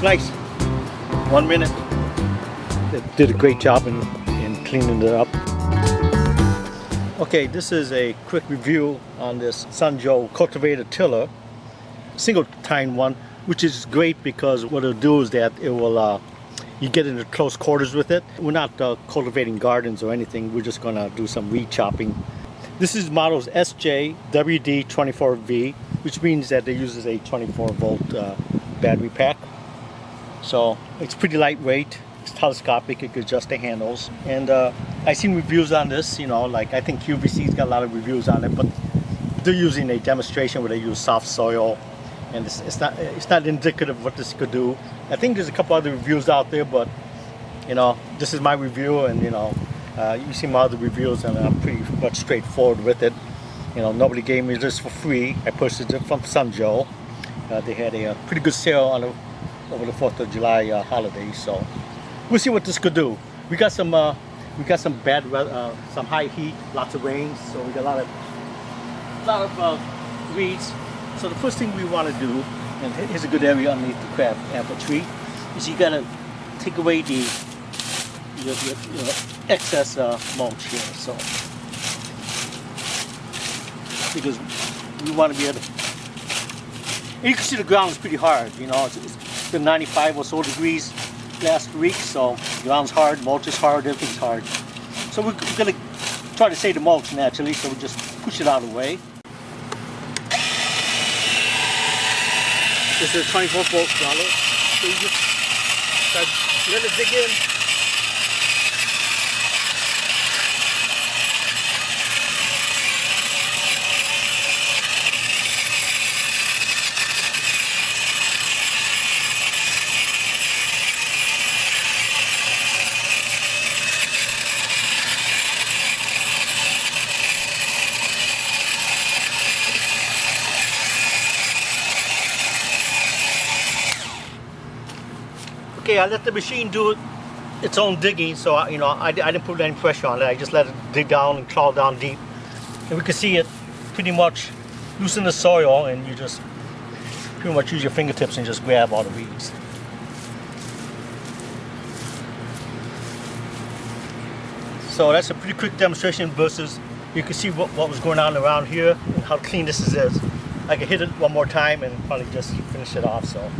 looks nice. 1 minute. They did a great job in cleaning it up. Okay, this is a quick review on this Sunjoe cultivator tiller, single tine one, which is great because what it'll do is that it will you get into close quarters with it. We're not cultivating gardens or anything. We're just gonna do some weed chopping. This is model's SJ WD24V, which means that it uses a 24-volt battery pack. So it's pretty lightweight. It's telescopic. It can adjust the handles. And I've seen reviews on this. You know, like I think QVC's got a lot of reviews on it, but they're using a demonstration where they use soft soil, and it's not indicative of what this could do. I think there's a couple other reviews out there, but you know, this is my review, and you know, you see my other reviews, and I'm pretty much straightforward with it. You know, nobody gave me this for free. I purchased it from Sunjoe. They had a pretty good sale on over the 4th of July holiday, so we'll see what this could do. We got some bad weather, some high heat, lots of rain, so we got a lot of weeds. So the first thing we want to do, and here's a good area underneath the crab apple tree, is you gotta take away the excess mulch here. So because we want to be able to, and you can see the ground is pretty hard. You know, it's been 95 or so degrees last week, so the ground's hard, mulch is hard, everything's hard. So we're gonna try to save the mulch naturally, so we just push it out of the way. This is a 24-volt throttle, so you just start, let it dig in. Okay, I let the machine do its own digging, so you know, I didn't put any pressure on it. I just let it dig down and claw down deep, and we can see it pretty much loosen the soil, and you just pretty much use your fingertips and just grab all the weeds. So that's a pretty quick demonstration versus you can see what was going on around here and how clean this is. I can hit it one more time and probably just finish it off. So.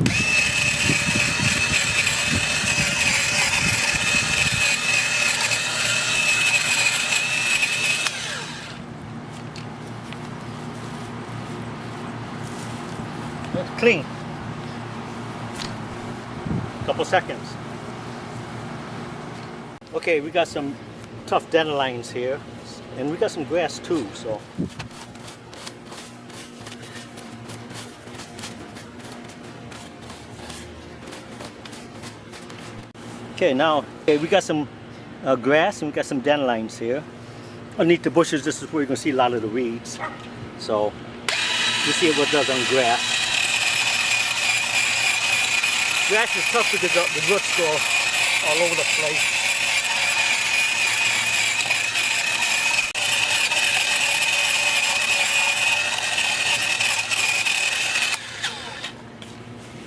Clean. Couple seconds. Okay, we got some tough dandelions here, and we got some grass too. So. Okay, now we got some grass and we got some dandelions here. Underneath the bushes, this is where you're gonna see a lot of the weeds. So you see what it does on grass. Grass is tough because the roots go all over the place.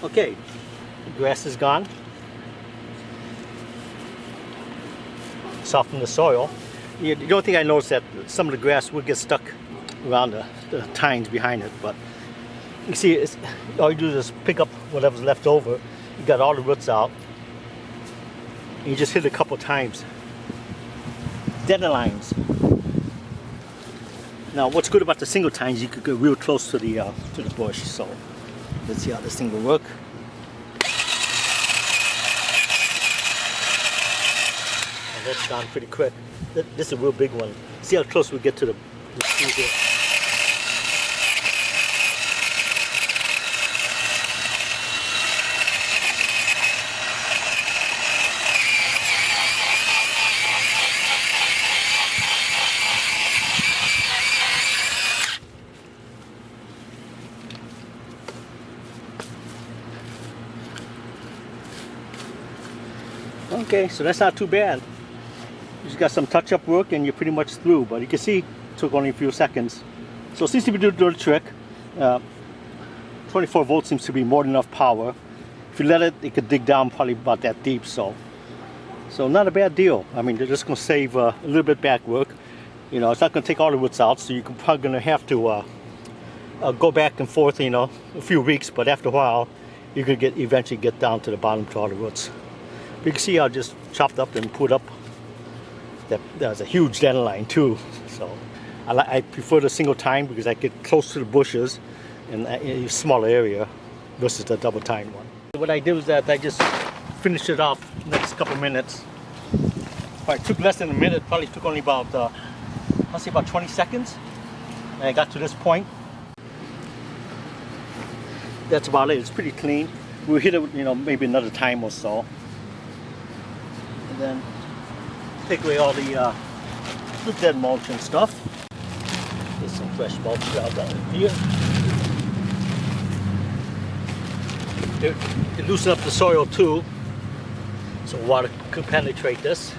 Okay, the grass is gone. Soften the soil. The only thing I noticed that some of the grass would get stuck around the tines behind it, but you see, all you do is pick up whatever's left over. You got all the roots out, and you just hit it a couple times. Dandelions. Now, what's good about the single tines, you could get real close to the bush. So, let's see how this thing will work. And that's gone pretty quick. This is a real big one. See how close we get to the tree here. Okay, so that's not too bad. You just got some touch-up work and you're pretty much through, but you can see it took only a few seconds. So it seems to be doing the trick. 24 volts seems to be more than enough power. If you let it, it could dig down probably about that deep. So not a bad deal. I mean, they're just going to save a little bit back work. You know, it's not going to take all the roots out, so you're probably going to have to go back and forth, you know, a few weeks. But after a while, you're going to eventually get down to the bottom to all the roots. But you can see I just chopped up and put up. There's a huge dandelion too. So I prefer the single tine because I get close to the bushes in a smaller area versus the double tine one. What I did was that I just finished it off the next couple minutes. It took less than a minute, probably took only about, I'll say about 20 seconds. And I got to this point. That's about it. It's pretty clean. We'll hit it, you know, maybe another time or so. And then take away all the dead mulch and stuff. Get some fresh mulch out down here. It loosens up the soil too, so water could penetrate this.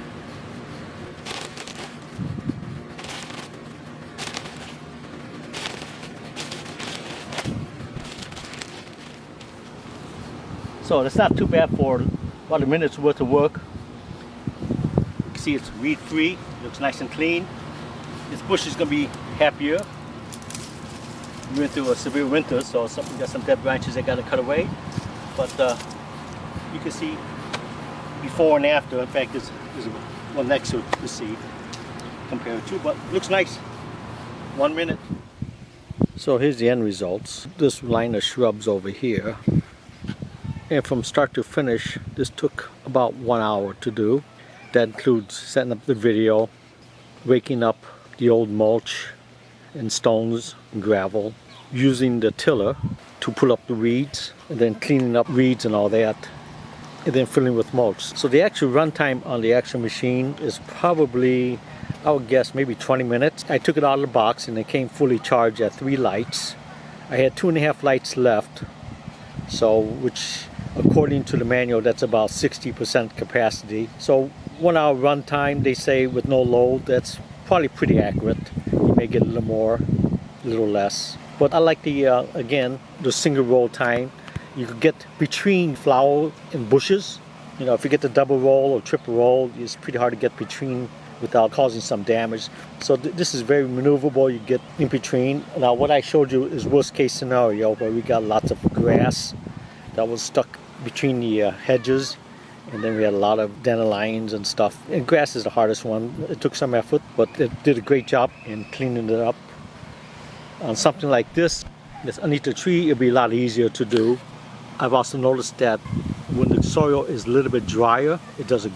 So it's not too bad for about a minute's worth of work. You can see it's weed free, looks nice and clean. This bush is going to be happier. We went through a severe winter, so we got some dead branches I got to cut away. But you can see before and after. In fact, there's one next to it to see, compare it to. But it looks nice. 1 minute. So here's the end results. This line of shrubs over here. And from start to finish, this took about 1 hour to do. That includes setting up the video, raking up the old mulch and stones and gravel, using the tiller to pull up the weeds, and then cleaning up weeds and all that, and then filling with mulch. So the actual runtime on the actual machine is probably, I would guess, maybe 20 minutes. I took it out of the box and it came fully charged at 3 lights. I had 2.5 lights left, so which according to the manual, that's about 60% capacity. So 1 hour runtime, they say, with no load. That's probably pretty accurate. You may get a little more, a little less. But I like the, again, the single roll time. You could get between flower and bushes. You know, if you get the double roll or triple roll, it's pretty hard to get between without causing some damage. So this is very maneuverable. You get in between. Now what I showed you is worst case scenario, where we got lots of grass that was stuck between the hedges, and then we had a lot of dandelions and stuff. And grass is the hardest one. It took some effort, but it did a great job in cleaning it up. On something like this, that's underneath the tree, it'll be a lot easier to do. I've also noticed that when the soil is a little bit drier, it does a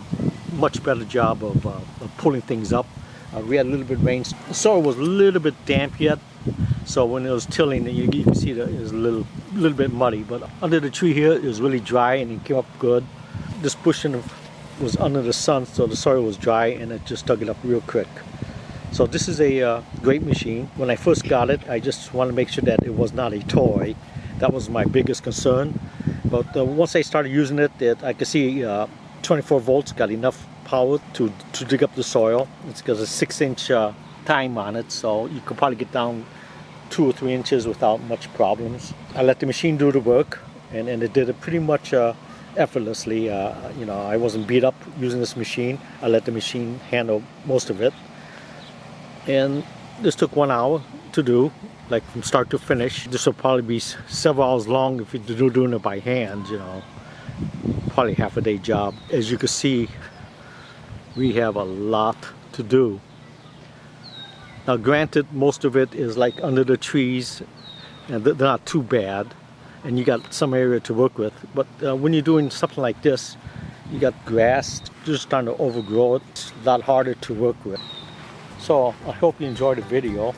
much better job of pulling things up. We had a little bit of rain. The soil was a little bit damp yet, so when it was tilling, you can see that it was a little bit muddy. But under the tree here, it was really dry and it came up good. This bush was under the sun, so the soil was dry and it just dug it up real quick. So this is a great machine. When I first got it, I just wanted to make sure that it was not a toy. That was my biggest concern. But once I started using it, I could see 24 volts got enough power to dig up the soil. It's got a 6-inch time on it, so you could probably get down 2 or 3 inches without much problems. I let the machine do the work, and it did it pretty much effortlessly. You know, I wasn't beat up using this machine. I let the machine handle most of it. And this took 1 hour to do, like from start to finish. This will probably be several hours long if you're doing it by hand, you know. Probably half a day job. As you can see, we have a lot to do. Now granted, most of it is like under the trees, and they're not too bad, and you got some area to work with. But when you're doing something like this, you got grass just starting to overgrow it. It's a lot harder to work with. So I hope you enjoyed the video,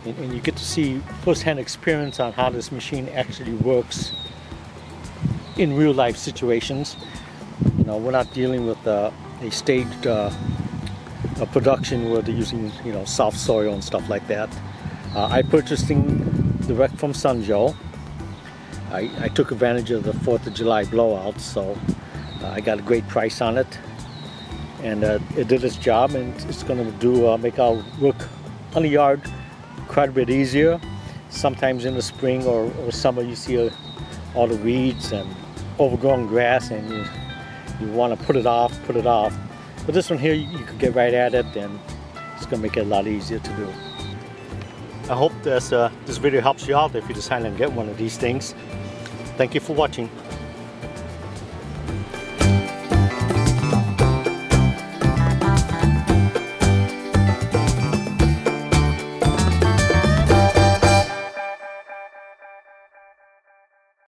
and you get to see first-hand experience on how this machine actually works in real-life situations. You know, we're not dealing with a staged a production where they're using, you know, soft soil and stuff like that. I purchased things direct from Sunjoe. I took advantage of the 4th of July blowout, so I got a great price on it, and it did its job, and it's going to make our work on the yard quite a bit easier. Sometimes in the spring or summer you see all the weeds and overgrown grass and you want to put it off. But this one here, you could get right at it, and it's going to make it a lot easier to do. I hope this video helps you out if you decide to get one of these things. Thank you for watching.